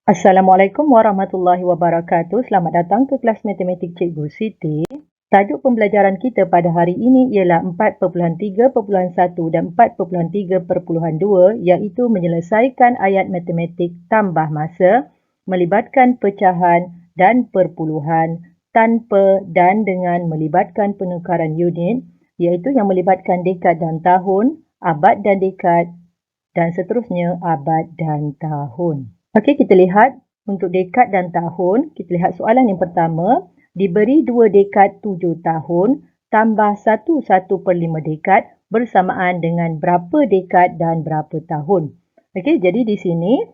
Assalamualaikum warahmatullahi wabarakatuh. Selamat datang ke kelas matematik Cikgu Siti. Tajuk pembelajaran kita pada hari ini ialah 4.3.1 dan 4.3.2 iaitu menyelesaikan ayat matematik tambah masa melibatkan pecahan dan perpuluhan tanpa dan dengan melibatkan penukaran unit iaitu yang melibatkan dekad dan tahun, abad dan dekad dan seterusnya abad dan tahun. Okey, kita lihat untuk dekad dan tahun. Kita lihat soalan yang pertama. Diberi 2 dekad 7 tahun tambah 1/5 dekad bersamaan dengan berapa dekad dan berapa tahun. Okey, jadi di sini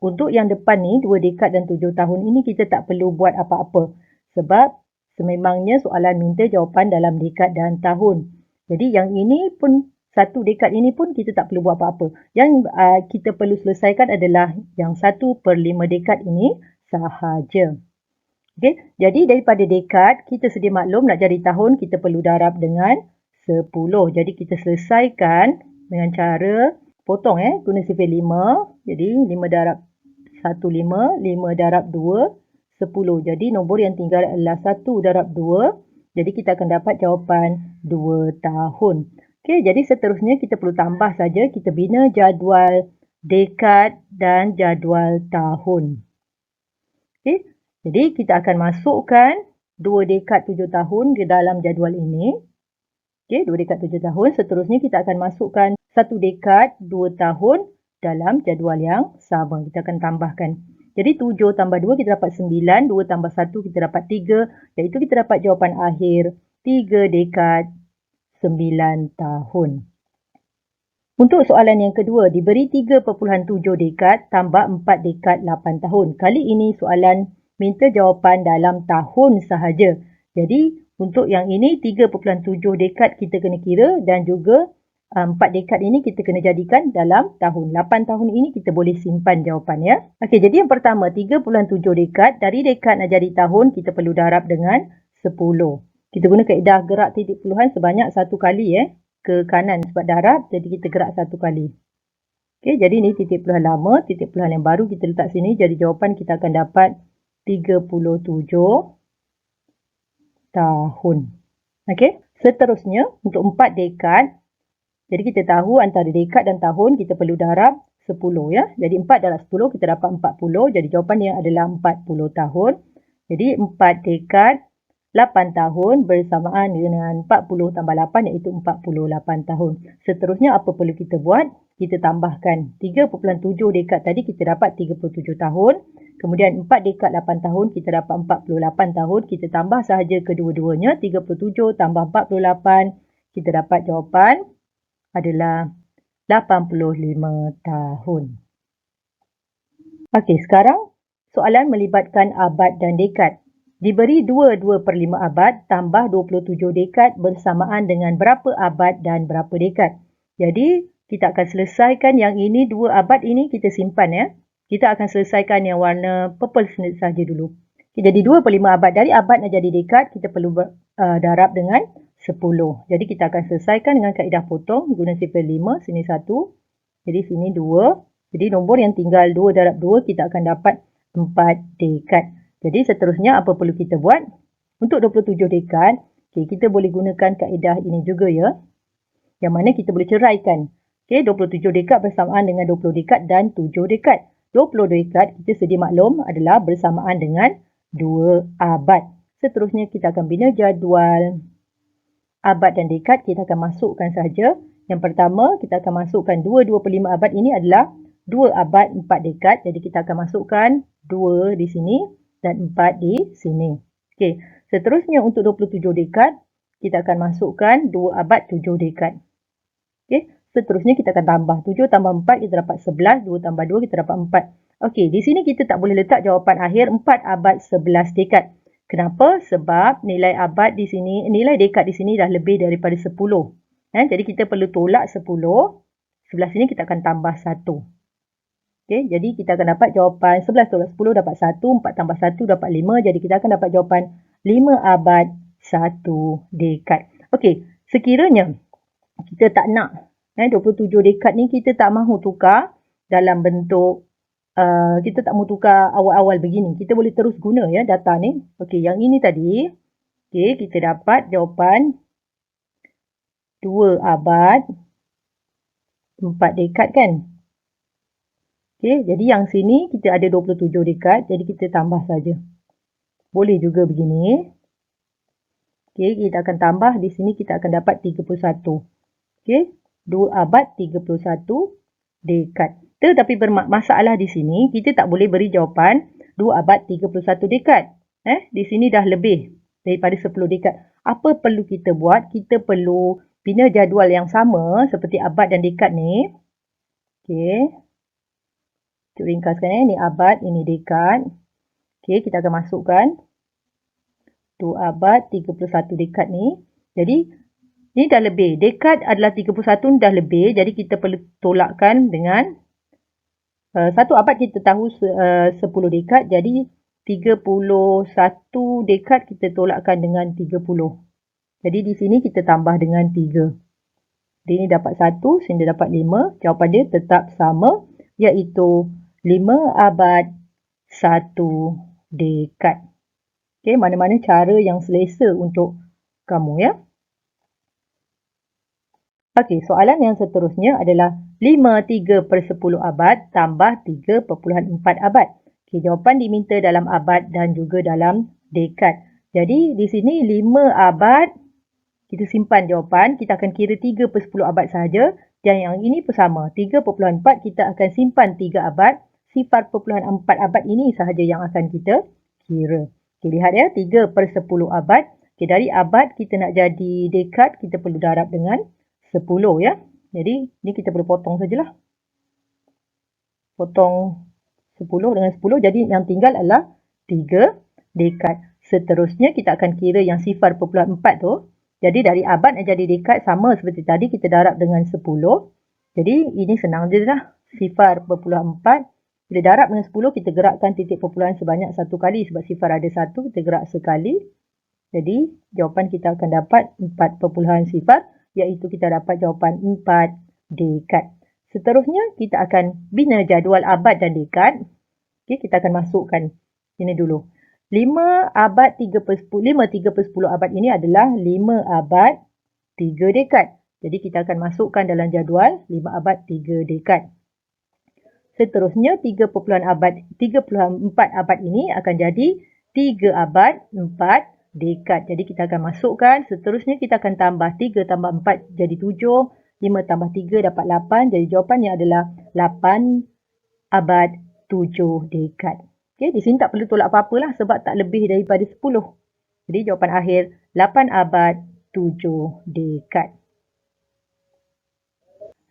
untuk yang depan ni 2 dekad dan 7 tahun ini kita tak perlu buat apa-apa. Sebab sememangnya soalan minta jawapan dalam dekad dan tahun. Jadi yang ini pun satu dekad ini pun kita tak perlu buat apa-apa. Yang kita perlu selesaikan adalah yang 1/5 dekad ini sahaja. Okey, jadi daripada dekad kita sedia maklum nak cari tahun kita perlu darab dengan 10. Jadi kita selesaikan dengan cara potong guna sifir 5. Jadi 5 darab 1 5, 5 darab 2 10. Jadi nombor yang tinggal adalah 1 darab 2. Jadi kita akan dapat jawapan 2 tahun. Okey, jadi seterusnya kita perlu tambah saja. Kita bina jadual dekad dan jadual tahun. Okey, jadi kita akan masukkan 2 dekad 7 tahun ke dalam jadual ini. Okey, 2 dekad 7 tahun. Seterusnya kita akan masukkan 1 dekad 2 tahun dalam jadual yang sama. Kita akan tambahkan. Jadi 7 tambah 2 kita dapat 9. 2 tambah 1 kita dapat 3. Iaitu kita dapat jawapan akhir 3 dekad 9 tahun. Untuk soalan yang kedua, diberi 3.7 dekad tambah 4 dekad 8 tahun. Kali ini soalan minta jawapan dalam tahun sahaja. Jadi untuk yang ini 3.7 dekad kita kena kira dan juga 4 dekad ini kita kena jadikan dalam tahun. 8 tahun ini kita boleh simpan jawapan ya. Okey, jadi yang pertama 3.7 dekad. Dari dekad nak jadi tahun kita perlu darab dengan 10. Kita guna kaedah gerak titik puluhan sebanyak 1 kali ke kanan sebab darab, jadi kita gerak 1 kali. Okey, jadi ni titik puluhan lama, titik puluhan yang baru kita letak sini. Jadi jawapan kita akan dapat 37 tahun. Okey, seterusnya untuk 4 dekad. Jadi kita tahu antara dekad dan tahun kita perlu darab 10 ya. Jadi 4 darab 10 kita dapat 40. Jadi jawapan dia adalah 40 tahun. Jadi 4 dekad 8 tahun bersamaan dengan 40 tambah 8 iaitu 48 tahun. Seterusnya apa perlu kita buat? Kita tambahkan 3.7 dekad tadi kita dapat 37 tahun. Kemudian 4 dekad 8 tahun kita dapat 48 tahun. Kita tambah sahaja kedua-duanya. 37 tambah 48 kita dapat jawapan adalah 85 tahun. Okey, sekarang soalan melibatkan abad dan dekad. Diberi 2/5 abad tambah 27 dekad bersamaan dengan berapa abad dan berapa dekad. Jadi, kita akan selesaikan yang ini, 2 abad ini kita simpan ya. Kita akan selesaikan yang warna purple saja dulu. Okay, jadi 2/5 abad. Dari abad nak jadi dekad, kita perlu darab dengan 10. Jadi, kita akan selesaikan dengan kaedah potong. Guna sifir 5, sini 1. Jadi, sini 2. Jadi, nombor yang tinggal 2 darab 2, kita akan dapat 4 dekad. Jadi seterusnya apa perlu kita buat? Untuk 27 dekad, kita boleh gunakan kaedah ini juga ya. Yang mana kita boleh ceraikan. 27 dekad bersamaan dengan 20 dekad dan 7 dekad. 20 dekad kita sedia maklum adalah bersamaan dengan 2 abad. Seterusnya kita akan bina jadual abad dan dekad. Kita akan masukkan saja. Yang pertama kita akan masukkan 2/5 abad ini adalah 2 abad 4 dekad. Jadi kita akan masukkan 2 di sini dan 4 di sini. Okey, seterusnya untuk 27 dekad, kita akan masukkan 2 abad 7 dekad. Okey, seterusnya kita akan tambah 7 tambah 4 kita dapat 11, 2 tambah 2 kita dapat 4. Okey, di sini kita tak boleh letak jawapan akhir 4 abad 11 dekad. Kenapa? Sebab nilai abad di sini, nilai dekad di sini dah lebih daripada 10. Jadi kita perlu tolak 10. Sebelah sini kita akan tambah 1. Okey, jadi kita akan dapat jawapan 11 tolak 10 dapat 1, 4 tambah 1 dapat 5. Jadi kita akan dapat jawapan 5 abad 1 dekad. Okey, sekiranya kita tak nak 27 dekad ni kita tak mahu tukar dalam bentuk kita tak mau tukar awal-awal begini. Kita boleh terus guna ya data ni. Okey, yang ini tadi. Okey, kita dapat jawapan 2 abad 4 dekad kan? Okey, jadi yang sini kita ada 27 dekad. Jadi kita tambah saja. Boleh juga begini. Okey, kita akan tambah. Di sini kita akan dapat 31. Okey, 2 abad 31 dekad. Tetapi bermasalah di sini, kita tak boleh beri jawapan 2 abad 31 dekad. Di sini dah lebih daripada 10 dekad. Apa perlu kita buat? Kita perlu bina jadual yang sama seperti abad dan dekad ni. Okey. Untuk ringkaskan ni abad, ini dekad. Okey, kita akan masukkan 2 abad 31 dekad ni. Jadi, ini dah lebih. Dekad adalah 31 dah lebih. Jadi, kita perlu tolakkan dengan satu abad kita tahu 10 dekad. Jadi, 31 dekad kita tolakkan dengan 30. Jadi, di sini kita tambah dengan 3. Jadi, ini dapat 1, sini dapat 5. Jawapan dia tetap sama, iaitu 5 abad 1 dekad. Okey, mana-mana cara yang selesa untuk kamu ya. Okey, soalan yang seterusnya adalah 5/3/10 abad tambah 3/4 abad. Okey, jawapan diminta dalam abad dan juga dalam dekad. Jadi, di sini 5 abad, kita simpan jawapan. Kita akan kira 3/10 abad sahaja. Dan yang ini pun sama. 3/4 kita akan simpan 3 abad. 0.4 abad ini sahaja yang akan kita kira. Okey, lihat ya. 3/10 abad. Okey, dari abad kita nak jadi dekad, kita perlu darab dengan 10 ya. Jadi, ni kita perlu potong sajalah. Potong 10 dengan 10. Jadi, yang tinggal adalah 3 dekad. Seterusnya, kita akan kira yang 0.4 tu. Jadi, dari abad nak jadi dekad sama seperti tadi. Kita darab dengan 10. Jadi, ini senang je lah. 0.4. Bila darab dengan 10, kita gerakkan titik perpuluhan sebanyak 1 kali. Sebab 0 ada 1, kita gerak sekali. Jadi, jawapan kita akan dapat 4.0. Iaitu kita dapat jawapan 4 dekad. Seterusnya, kita akan bina jadual abad dan dekad. Okay, kita akan masukkan ini dulu. 5 abad 3/10 abad ini adalah 5 abad 3 dekad. Jadi, kita akan masukkan dalam jadual 5 abad 3 dekad. Seterusnya, 3/4 abad ini akan jadi 3 abad 4 dekad. Jadi, kita akan masukkan. Seterusnya, kita akan tambah 3 tambah 4 jadi 7. 5 tambah 3 dapat 8. Jadi, jawapannya adalah 8 abad 7 dekad. Okay, di sini tak perlu tolak apa-apa lah sebab tak lebih daripada 10. Jadi, jawapan akhir 8 abad 7 dekad.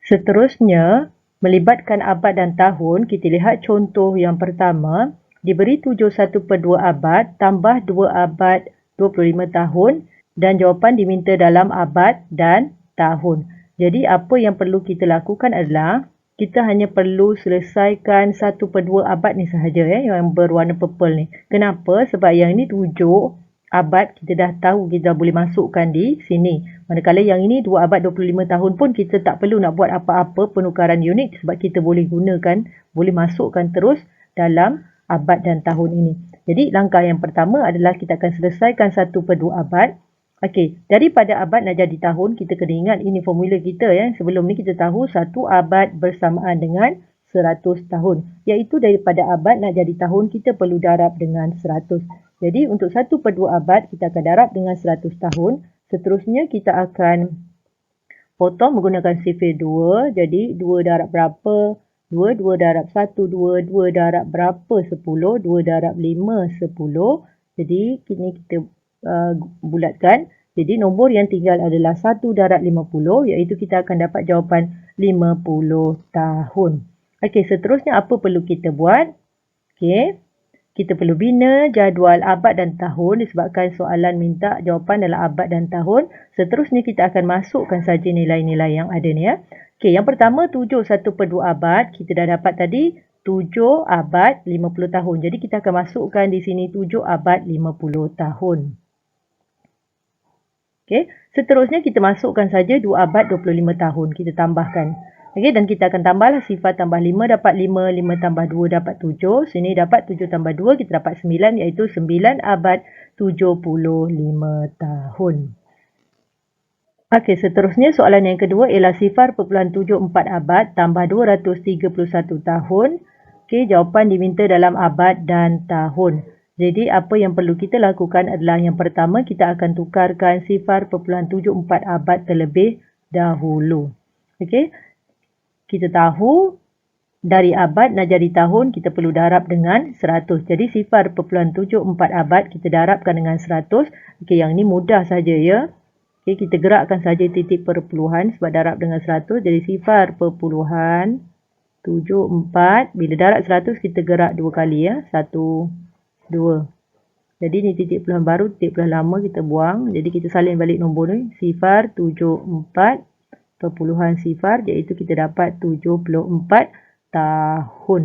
Seterusnya, melibatkan abad dan tahun, kita lihat contoh yang pertama. Diberi 71/2 abad tambah 2 abad 25 tahun dan jawapan diminta dalam abad dan tahun. Jadi, apa yang perlu kita lakukan adalah kita hanya perlu selesaikan 1/2 abad ni sahaja yang berwarna purple ni. Kenapa? Sebab yang ini 7 abad kita dah tahu, kita dah boleh masukkan di sini. Manakala yang ini 2 abad 25 tahun pun kita tak perlu nak buat apa-apa penukaran unit sebab kita boleh gunakan, boleh masukkan terus dalam abad dan tahun ini. Jadi, langkah yang pertama adalah kita akan selesaikan 1/2 abad. Okey, daripada abad nak jadi tahun, kita kena ingat ini formula kita ya. Sebelum ni kita tahu 1 abad bersamaan dengan 100 tahun. Iaitu daripada abad nak jadi tahun, kita perlu darab dengan 100. Jadi, untuk 1/2 abad, kita akan darab dengan 100 tahun. Seterusnya, kita akan potong menggunakan sifir 2. Jadi, 2 darab berapa? 2, 2 darab 1, 2, 2 darab berapa? 10, 2 darab 5, 10. Jadi, ini kita bulatkan. Jadi, nombor yang tinggal adalah 1 darab 50, iaitu kita akan dapat jawapan 50 tahun. Okey, seterusnya apa perlu kita buat? Okey, kita perlu bina jadual abad dan tahun disebabkan soalan minta jawapan dalam abad dan tahun. Seterusnya, kita akan masukkan saja nilai-nilai yang ada ni ya. Okey, yang pertama 7 1/2 abad. Kita dah dapat tadi 7 abad 50 tahun. Jadi, kita akan masukkan di sini 7 abad 50 tahun. Okey, seterusnya kita masukkan saja 2 abad 25 tahun. Kita tambahkan Okey, dan kita akan tambahlah sifar tambah 5 dapat 5, 5 tambah 2 dapat 7. Sini dapat 7 tambah 2, kita dapat 9, iaitu 9 abad 75 tahun. Okey, seterusnya soalan yang kedua ialah 0.74 abad tambah 231 tahun. Okey, jawapan diminta dalam abad dan tahun. Jadi, apa yang perlu kita lakukan adalah yang pertama, kita akan tukarkan 0.74 abad terlebih dahulu. Okey, kita tahu dari abad nak jadi tahun, kita perlu darab dengan 100. Jadi 0.74 abad kita darabkan dengan 100. Okey, yang ni mudah saja ya. Okey, kita gerakkan saja titik perpuluhan sebab darab dengan 100. Jadi 0.74. Bila darab 100 kita gerak dua kali ya. 1, 2. Jadi ni titik puluhan baru, titik puluhan lama kita buang. Jadi kita salin balik nombor ni. 0.74 perpuluhan sifar, iaitu kita dapat 74 tahun.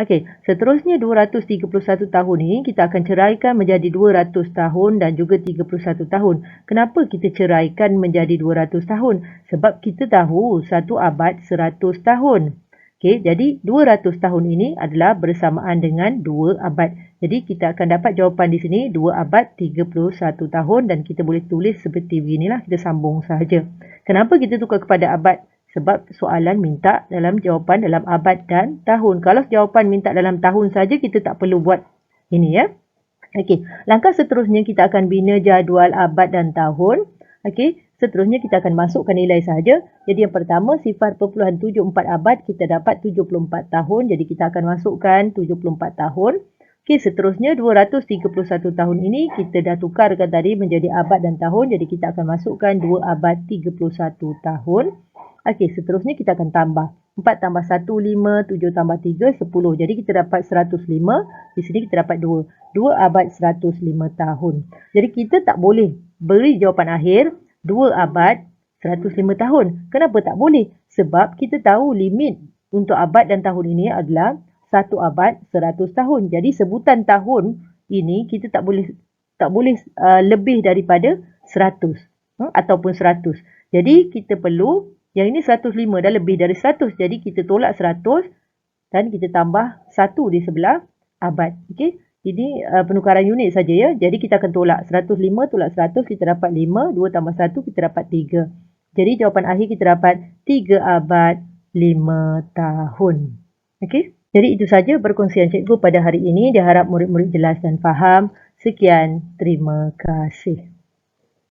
Okey, seterusnya 231 tahun ini kita akan ceraikan menjadi 200 tahun dan juga 31 tahun. Kenapa kita ceraikan menjadi 200 tahun? Sebab kita tahu satu abad 100 tahun. Okey, jadi 200 tahun ini adalah bersamaan dengan 2 abad. Jadi kita akan dapat jawapan di sini 2 abad 31 tahun dan kita boleh tulis seperti beginilah, kita sambung sahaja. Kenapa kita tukar kepada abad? Sebab soalan minta dalam jawapan dalam abad dan tahun. Kalau jawapan minta dalam tahun saja, kita tak perlu buat ini ya. Okey, langkah seterusnya kita akan bina jadual abad dan tahun. Okey, seterusnya kita akan masukkan nilai saja. Jadi yang pertama 0.74 abad kita dapat 74 tahun. Jadi kita akan masukkan 74 tahun. Okey, seterusnya 231 tahun ini kita dah tukarkan tadi menjadi abad dan tahun. Jadi kita akan masukkan 2 abad 31 tahun. Okey, seterusnya kita akan tambah. 4 tambah 1, 5, 7 tambah 3, 10. Jadi kita dapat 105. Di sini kita dapat 2. 2 abad 105 tahun. Jadi kita tak boleh beri jawapan akhir 2 abad 105 tahun. Kenapa tak boleh? Sebab kita tahu limit untuk abad dan tahun ini adalah 1 abad 100 tahun. Jadi sebutan tahun ini kita tak boleh lebih daripada 100 ataupun 100. Jadi kita perlu, yang ini 105 dah lebih dari 100. Jadi kita tolak 100 dan kita tambah 1 di sebelah abad. Okey. Ini penukaran unit saja ya. Jadi kita akan tolak 105 tolak 100, kita dapat 5. 2 tambah 1 kita dapat 3. Jadi jawapan akhir kita dapat 3 abad 5 tahun. Okey. Jadi itu saja perkongsian cikgu pada hari ini. Diharap murid-murid jelas dan faham. Sekian, terima kasih.